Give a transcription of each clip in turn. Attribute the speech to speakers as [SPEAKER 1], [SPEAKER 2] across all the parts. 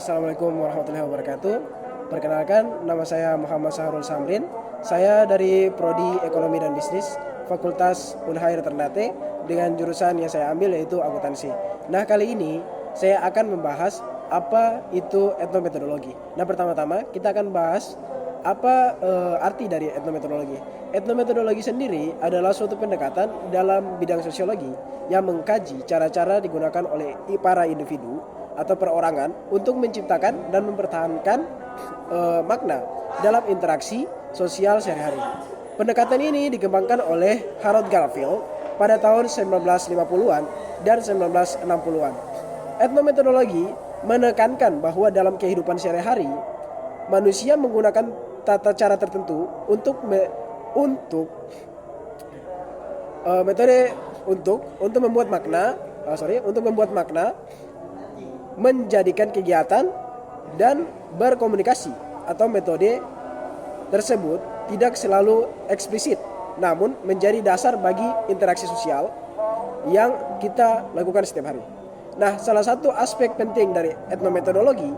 [SPEAKER 1] Assalamualaikum warahmatullahi wabarakatuh. Perkenalkan, nama saya Muhammad Sahrul Samrin. Saya dari Prodi Ekonomi dan Bisnis, Fakultas Unhair Ternate, dengan jurusan yang saya ambil yaitu akuntansi. Nah, kali ini saya akan membahas apa itu etnometodologi. Nah, pertama-tama kita akan bahas apa arti dari etnometodologi. Etnometodologi sendiri adalah suatu pendekatan dalam bidang sosiologi yang mengkaji cara-cara digunakan oleh para individu atau perorangan untuk menciptakan dan mempertahankan makna dalam interaksi sosial sehari-hari. Pendekatan ini dikembangkan oleh Harold Garfield pada tahun 1950-an dan 1960-an. Etnometodologi menekankan bahwa dalam kehidupan sehari-hari manusia menggunakan tata cara tertentu untuk metode untuk membuat makna menjadikan kegiatan dan berkomunikasi, atau metode tersebut tidak selalu eksplisit namun menjadi dasar bagi interaksi sosial yang kita lakukan setiap hari. Nah, salah satu aspek penting dari etnometodologi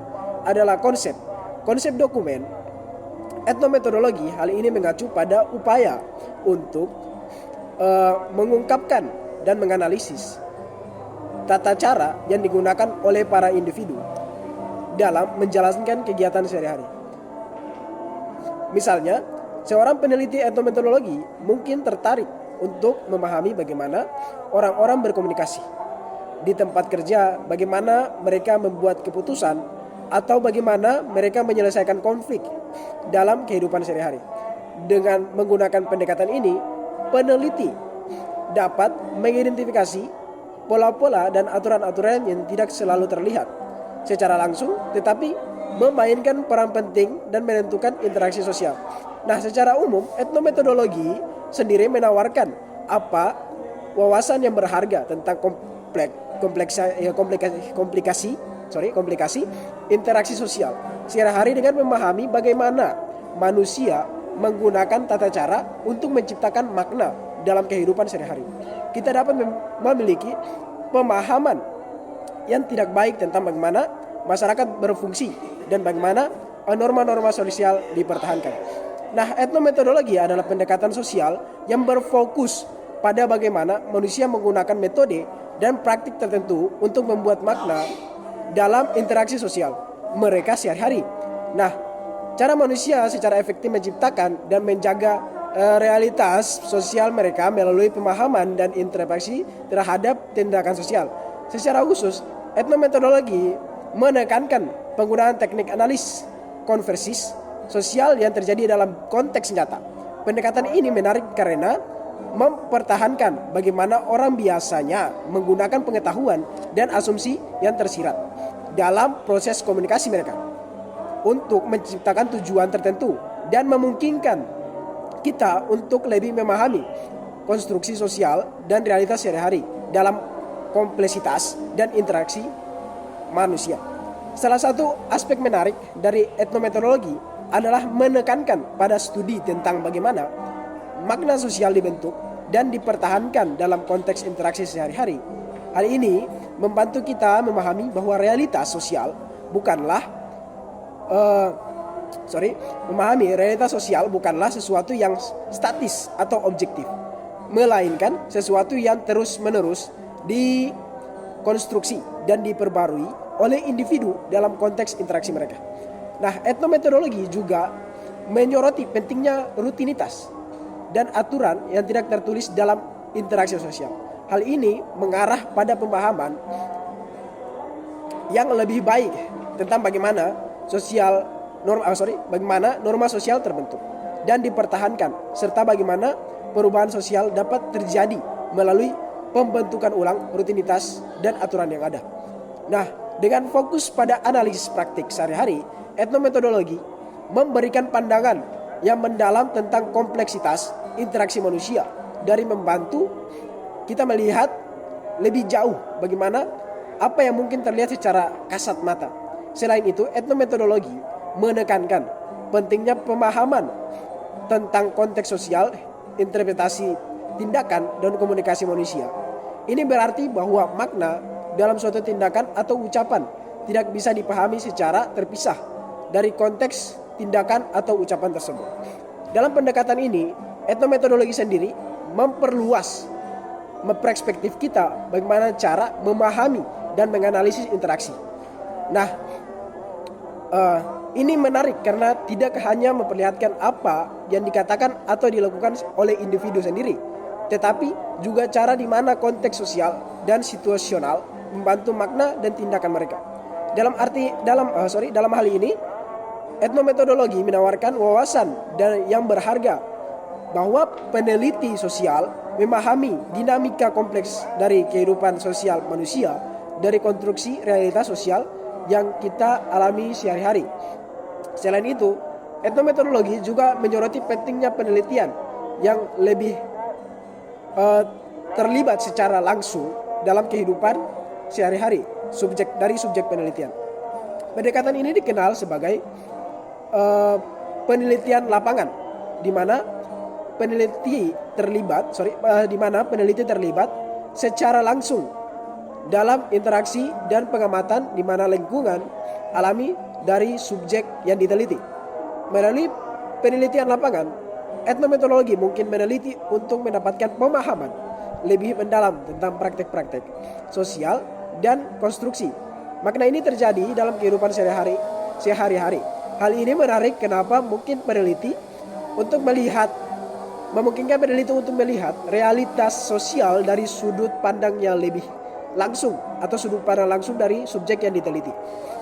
[SPEAKER 1] adalah konsep dokumen. Etnometodologi hal ini mengacu pada upaya untuk mengungkapkan dan menganalisis tata cara yang digunakan oleh para individu dalam menjalankan kegiatan sehari-hari. Misalnya, seorang peneliti etnometodologi mungkin tertarik untuk memahami bagaimana orang-orang berkomunikasi di tempat kerja, bagaimana mereka membuat keputusan, atau bagaimana mereka menyelesaikan konflik dalam kehidupan sehari-hari. Dengan menggunakan pendekatan ini, peneliti dapat mengidentifikasi pola-pola dan aturan-aturan yang tidak selalu terlihat secara langsung, tetapi memainkan peran penting dan menentukan interaksi sosial. Nah, secara umum, etnometodologi sendiri menawarkan wawasan yang berharga tentang komplikasi interaksi sosial sehari-hari dengan memahami bagaimana manusia menggunakan tata cara untuk menciptakan makna dalam kehidupan sehari-hari. Kita dapat memiliki pemahaman yang tidak baik tentang bagaimana masyarakat berfungsi dan bagaimana norma-norma sosial dipertahankan. Nah, etnometodologi adalah pendekatan sosial yang berfokus pada bagaimana manusia menggunakan metode dan praktik tertentu untuk membuat makna dalam interaksi sosial mereka sehari-hari. Nah, cara manusia secara efektif menciptakan dan menjaga realitas sosial mereka melalui pemahaman dan interpretasi terhadap tindakan sosial. Secara khusus, etnometodologi menekankan penggunaan teknik analis konversis sosial yang terjadi dalam konteks nyata. Pendekatan ini menarik karena mempertahankan bagaimana orang biasanya menggunakan pengetahuan dan asumsi yang tersirat dalam proses komunikasi mereka untuk menciptakan tujuan tertentu dan memungkinkan kita untuk lebih memahami konstruksi sosial dan realitas sehari-hari dalam kompleksitas dan interaksi manusia. Salah satu aspek menarik dari etnometodologi adalah menekankan pada studi tentang bagaimana makna sosial dibentuk dan dipertahankan dalam konteks interaksi sehari-hari. Hal ini membantu kita memahami bahwa realitas sosial bukanlah sesuatu yang statis atau objektif, melainkan sesuatu yang terus-menerus dikonstruksi dan diperbarui oleh individu dalam konteks interaksi mereka. Nah, etnometodologi juga menyoroti pentingnya rutinitas dan aturan yang tidak tertulis dalam interaksi sosial. Hal ini mengarah pada pemahaman yang lebih baik tentang bagaimana norma sosial terbentuk dan dipertahankan, serta bagaimana perubahan sosial dapat terjadi melalui pembentukan ulang rutinitas dan aturan yang ada. Nah, dengan fokus pada analisis praktik sehari-hari, etnometodologi memberikan pandangan yang mendalam tentang kompleksitas interaksi manusia dari membantu kita melihat lebih jauh bagaimana apa yang mungkin terlihat secara kasat mata. Selain itu, etnometodologi menekankan pentingnya pemahaman tentang konteks sosial, interpretasi tindakan, dan komunikasi manusia. Ini berarti bahwa makna dalam suatu tindakan atau ucapan tidak bisa dipahami secara terpisah dari konteks tindakan atau ucapan tersebut. Dalam pendekatan ini, etnometodologi sendiri memperluas perspektif kita bagaimana cara memahami dan menganalisis interaksi. Nah, ini menarik karena tidak hanya memperlihatkan apa yang dikatakan atau dilakukan oleh individu sendiri, tetapi juga cara di mana konteks sosial dan situasional membantu makna dan tindakan mereka. Dalam hal ini, etnometodologi menawarkan wawasan yang berharga bahwa peneliti sosial memahami dinamika kompleks dari kehidupan sosial manusia dari konstruksi realitas sosial yang kita alami sehari-hari. Selain itu, etnometodologi juga menyoroti pentingnya penelitian yang lebih terlibat secara langsung dalam kehidupan sehari-hari subjek penelitian. Pendekatan ini dikenal sebagai penelitian lapangan, di mana peneliti terlibat secara langsung dalam interaksi dan pengamatan di mana lingkungan alami dari subjek yang diteliti. Melalui penelitian lapangan, etnometodologi mungkin meneliti untuk mendapatkan pemahaman lebih mendalam tentang praktek-praktek sosial dan konstruksi. Makna ini terjadi dalam kehidupan sehari-hari. Hal ini menarik kenapa memungkinkan peneliti untuk melihat realitas sosial dari sudut pandang yang lebih langsung atau sudut pandang langsung dari subjek yang diteliti.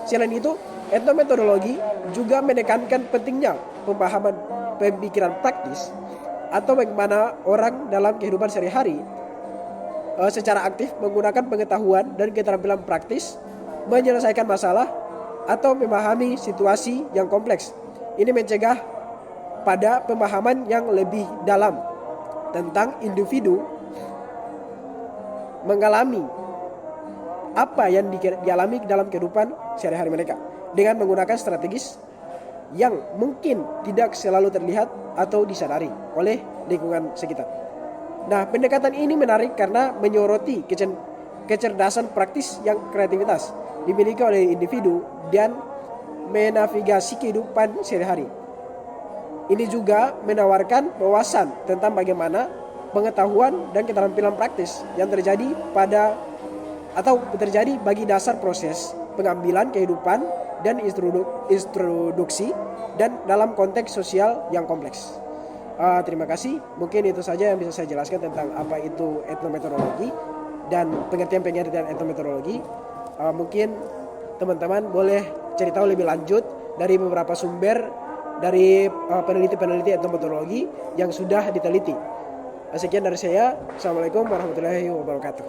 [SPEAKER 1] Selain itu, etnometodologi juga menekankan pentingnya pemahaman pemikiran praktis atau bagaimana orang dalam kehidupan sehari-hari secara aktif menggunakan pengetahuan dan keterampilan praktis menyelesaikan masalah atau memahami situasi yang kompleks. Ini mencegah pada pemahaman yang lebih dalam tentang individu mengalami apa yang dialami dalam kehidupan sehari-hari mereka dengan menggunakan strategis yang mungkin tidak selalu terlihat atau disadari oleh lingkungan sekitar. Nah, pendekatan ini menarik karena menyoroti kecerdasan praktis yang kreativitas dimiliki oleh individu dan menavigasi kehidupan sehari-hari. Ini juga menawarkan wawasan tentang bagaimana pengetahuan dan keterampilan praktis yang terjadi bagi dasar proses pengambilan kehidupan dan introduksi dan dalam konteks sosial yang kompleks. Terima kasih. Mungkin itu saja yang bisa saya jelaskan tentang apa itu etnometodologi dan pengertian etnometodologi. Mungkin teman-teman boleh cari tahu lebih lanjut dari beberapa sumber dari peneliti-peneliti etnometodologi yang sudah diteliti. Sekian dari saya. Assalamualaikum warahmatullahi wabarakatuh.